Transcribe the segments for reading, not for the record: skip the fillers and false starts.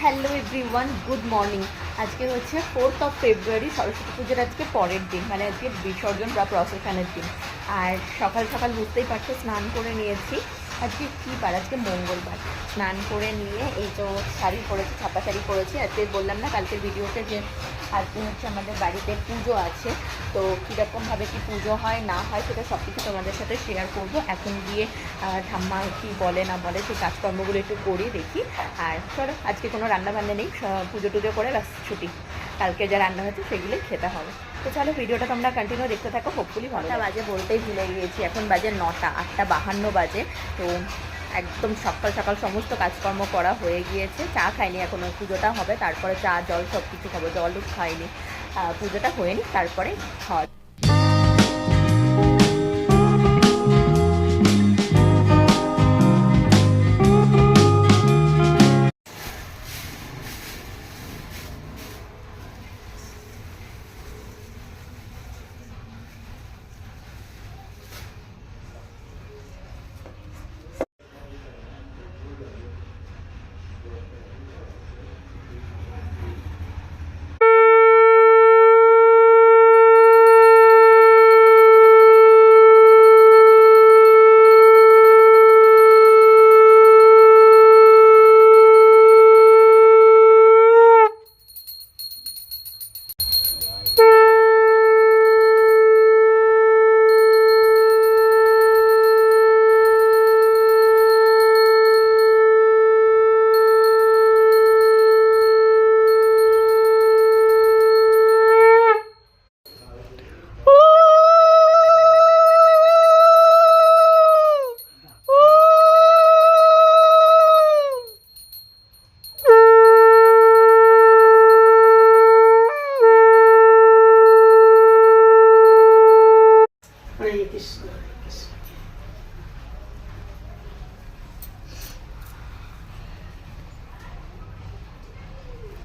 Hello everyone, good morning. আজকে হচ্ছে 4th of February, Saraswati পুজোর আজকে পরের দিন, মানে আজকে বিসর্জন বা প্রসেশনের দিন। আর সকাল সকাল বুঝতেই পারছো, স্নান করে নিয়েছি। আজকে কী বার? আজকে মঙ্গলবার। স্নান করে নিয়ে এই তো শাড়ি পরেছি, ছাপা শাড়ি পরেছি। আজকে বললাম না কালকের ভিডিওতে যে আজকে হচ্ছে আমাদের বাড়িতে পুজো আছে, তো কীরকমভাবে কী পুজো হয় না হয় সেটা সব কিছু তোমাদের সাথে শেয়ার করব। এখন গিয়ে ঠাম্মা কী বলে না বলে সেই কাজকর্মগুলো একটু করি, দেখি। আর চলো, আজকে কোনো রান্নাবান্না নেই, পুজো টুজো করে ব্যাস ছুটি। কালকে যা রান্না হয়েছে সেগুলোই খেতে হবে। তো চলো, ভিডিওটা তোমরা কন্টিনিউ দেখতে থাকো, হোপফুলি ভালো বাজে। বলতেই ভুলে গিয়েছি, এখন বাজে 9টা, 8:52 বাজে। তো একদম সকাল সকাল সমস্ত কাজকর্ম করা হয়ে গিয়েছে। চা খাইনি এখনো, পুজোটা হবে তারপরে চা জল সব কিছু খাবো। জলও খাইনি, পুজোটা হয়ে নি তারপরে খাওয়া।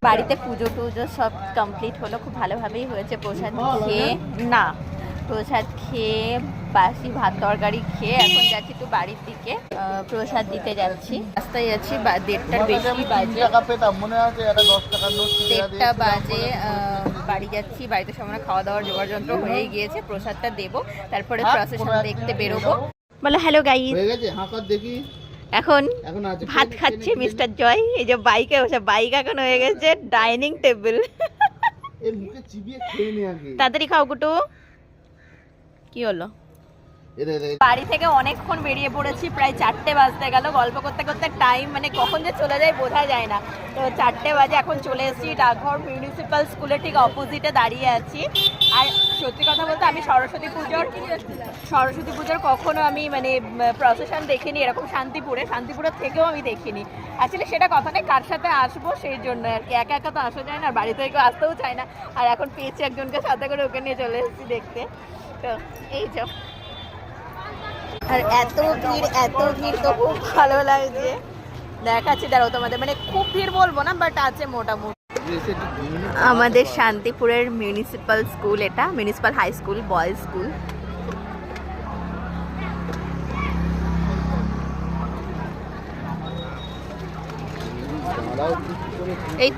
বাড়িতে পুজো টুজো সব কমপ্লিট হলো, খুব ভালোভাবেই হয়েছে। প্রসাদ খেয়ে প্রসাদ খেয়ে বাসি ভাত তরকারি খেয়ে এখন যাচ্ছি একটু বাড়ির দিকে, প্রসাদ দিতে যাচ্ছি। রাস্তায় যাচ্ছি, 1:30টার বেশি বাজে, 1:30টা বাজে। বাড়ি যাচ্ছি, বাড়িতে সব খাওয়া দাওয়ার জোগাড় যন্ত্র হয়ে গিয়েছে। প্রসাদটা দেবো, তারপরে প্রসেশন দেখতে বেরোবো। বলো হ্যালো গাইস। এখন ভাত খাচ্ছে মিস্টার জয়। এই যে বাইকে বসে, বাইক এখন হয়ে গেছে ডাইনিং টেবিল। তাড়াতাড়ি খাও কুটু। কি হলো? বাড়ি থেকে অনেকক্ষণ বেরিয়ে পড়েছি, প্রায় 4টে বাজতে গেল। গল্প করতে করতে টাইম মানে কখন যে চলে যায় বোঝা যায় না। তো 4টে বাজে, এখন চলে এসেছি ডাকঘর মিউনিসিপ্যাল স্কুলের ঠিক অপোজিটে দাঁড়িয়ে আছি। আর সত্যি কথা বলতে আমি সরস্বতী পুজোর কখনো আমি মানে প্রসেশন দেখিনি এরকম শান্তিপুরের থেকেও আমি দেখিনি। অ্যাকচুয়ালি সেটা কথা নেই, কার সাথে আসবো সেই জন্য আর কি। একা একা তো আসা যায় না, আর বাড়ি থেকে কেউ আসতেও চায় না। আর এখন পেয়েছি একজনকে সাথে করে, ওকে নিয়ে চলে এসেছি দেখতে। তো এই যে, আর এত ভিড় তো খুব ভালো লাগছে। দেখাচ্ছি দাঁড়াও তোমাদের, মানে খুব ভিড় বলবো না, বাট আছে মোটামুটি। আমাদের শান্তিপুরের মিউনিসিপ্যাল স্কুল, এটা municipal high school, boys school. এই